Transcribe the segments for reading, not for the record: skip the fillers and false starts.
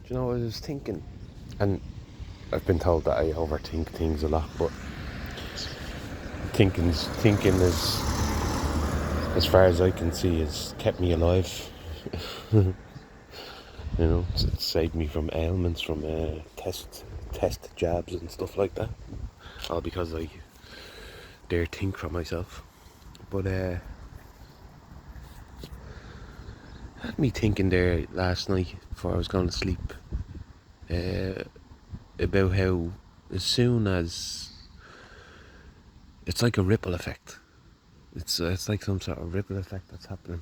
you know, I was thinking, and I've been told that I overthink things a lot, but thinking is, as far as I can see, has kept me alive. You know, it's saved me from ailments, from test jabs and stuff like that. All because I dare think for myself. But had me thinking there last night before I was going to sleep about how as soon as it's like a ripple effect. It's like some sort of ripple effect that's happening.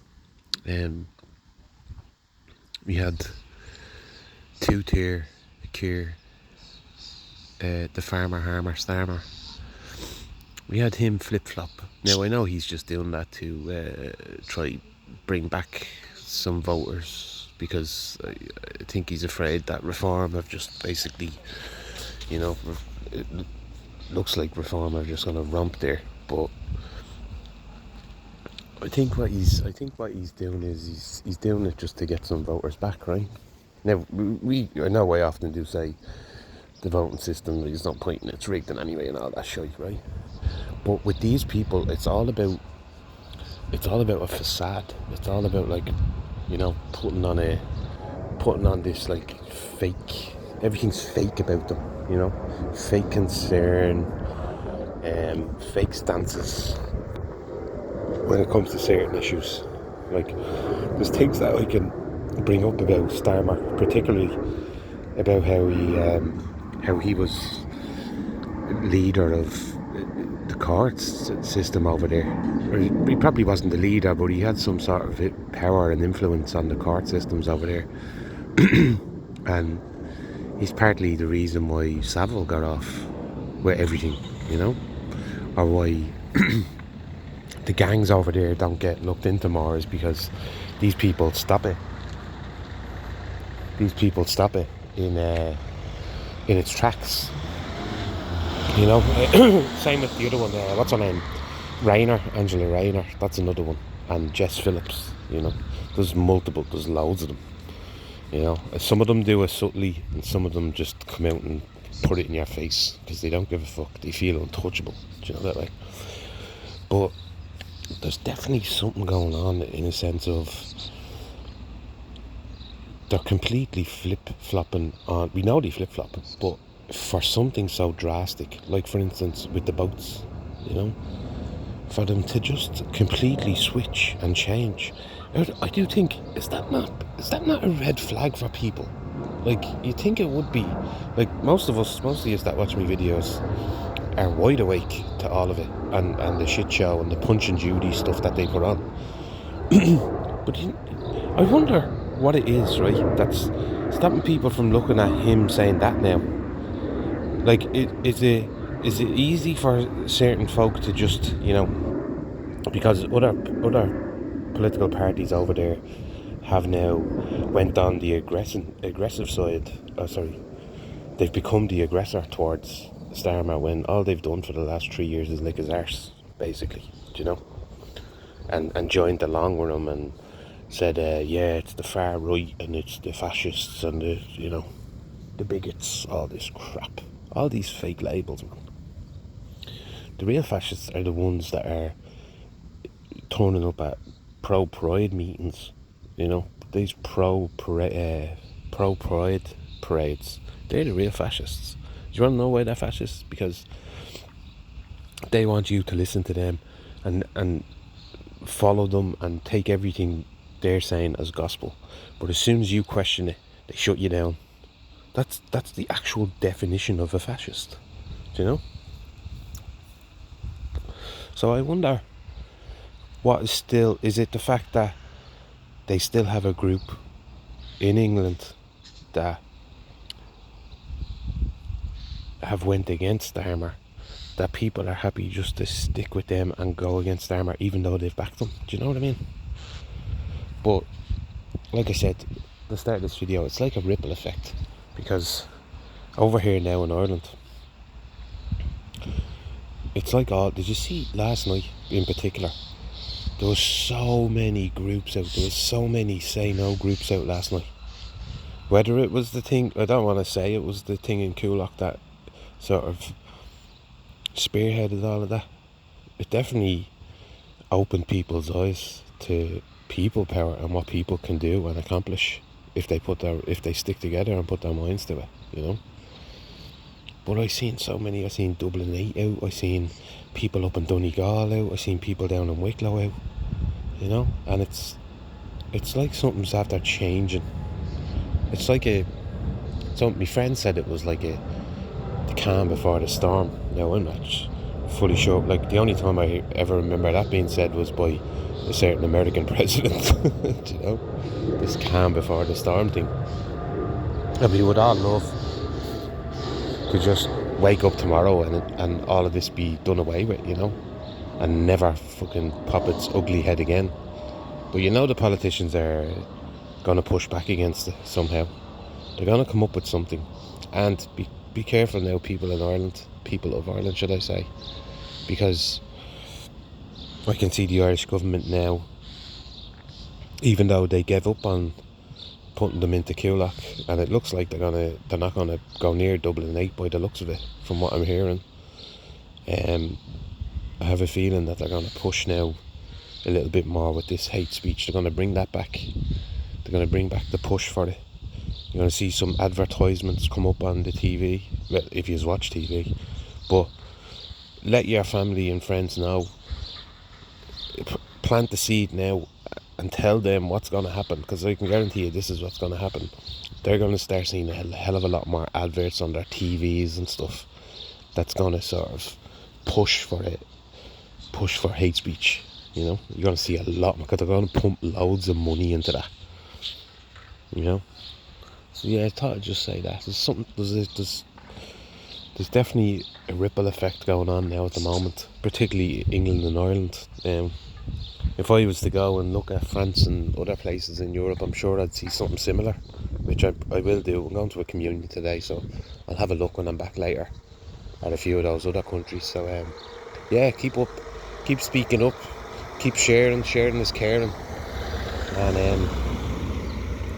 We had two-tier Keir, the farmer harmer Starmer. We had him flip-flop. Now I know he's just doing that to try bring back some voters, because I think he's afraid that Reform have just basically, you know, it looks like Reform are just going to romp there. But I think what he's doing is he's doing it just to get some voters back, right? Now I know I often do say the voting system is not point, it's rigged in any way and all that shit, right? But with these people, it's all about a facade. It's all about, like, you know, putting on this like fake. Everything's fake about them, you know, fake concern, fake stances when it comes to certain issues. Like, there's things that I can bring up about Starmer, particularly about how he was leader of the courts system over there. Or he probably wasn't the leader, but he had some sort of power and influence on the court systems over there. And he's partly the reason why Savile got off with everything, you know, or why the gangs over there don't get looked into more, is because these people stop it. These people stop it in its tracks. You know, same with the other one. What's her name? Angela Rayner. That's another one. And Jess Phillips. You know, there's loads of them. You know, some of them do it subtly, and some of them just come out and put it in your face because they don't give a fuck. They feel untouchable. Do you know that way? But there's definitely something going on in a sense of they're completely flip-flopping on. We know they flip-flop, but for something so drastic, like for instance with the boats, you know, for them to just completely switch and change, I do think, is that not a red flag for people? Like, you think it would be. Like, most of us that watch me videos are wide awake to all of it, and the shit show and the Punch and Judy stuff that they put on. But I wonder what it is, right, that's stopping people from looking at him saying that now. Like, is it easy for certain folk to just, you know, because other political parties over there have now went on the aggressive side. They've become the aggressor towards Starmer, when all they've done for the last 3 years is lick his arse, basically, do you know, and joined along with him and said, yeah, it's the far right and it's the fascists and the, you know, the bigots, all this crap. All these fake labels, man. The real fascists are the ones that are turning up at pro-pride meetings, you know. These pro-pride parades. They're the real fascists. Do you want to know why they're fascists? Because they want you to listen to them and follow them and take everything they're saying as gospel. But as soon as you question it, they shut you down. That's the actual definition of a fascist, do you know? So I wonder, is it the fact that they still have a group in England that have went against Starmer, that people are happy just to stick with them and go against Starmer even though they've backed them? Do you know what I mean? But like I said at the start of this video, it's like a ripple effect. Because over here now in Ireland, it's like did you see last night in particular, There was so many groups out. There was so many Say No groups out last night. Whether it was the thing, I don't want to say it was the thing in Coolock that sort of spearheaded all of that. It definitely opened people's eyes to people power and what people can do and accomplish if they stick together and put their minds to it, you know. But I seen Dublin 8 out, I seen people up in Donegal out, I seen people down in Wicklow out, you know, and it's like something's after changing. It's like my friend said it was like the calm before the storm. Now I'm not fully sure, like the only time I ever remember that being said was by a certain American president, you know, this calm before the storm thing. And we would all love to just wake up tomorrow and all of this be done away with, you know, and never fucking pop its ugly head again. But you know the politicians are going to push back against it somehow. They're going to come up with something. And be careful now, people of Ireland, should I say, because I can see the Irish government now, even though they gave up on putting them into Coolock, and it looks like they're not gonna go near Dublin 8 by the looks of it, from what I'm hearing. I have a feeling that they're gonna push now a little bit more with this hate speech. They're gonna bring that back. They're gonna bring back the push for it. You're gonna see some advertisements come up on the TV, well, if you watch TV. But let your family and friends know. Plant the seed now and tell them what's going to happen, because I can guarantee you this is what's going to happen. They're going to start seeing a hell of a lot more adverts on their TVs and stuff that's going to sort of push for hate speech, you know. You're going to see a lot, because they're going to pump loads of money into that, you know. So yeah, I thought I'd just say that there's definitely a ripple effect going on now at the moment, particularly England and Ireland. If I was to go and look at France and other places in Europe, I'm sure I'd see something similar, which I will do. I'm going to a communion today, so I'll have a look when I'm back later at a few of those other countries. So yeah, keep up, keep speaking up, keep sharing is caring, and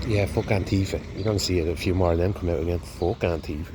yeah, fuck Antifa. You're going to see a few more of them come out again. Fuck Antifa.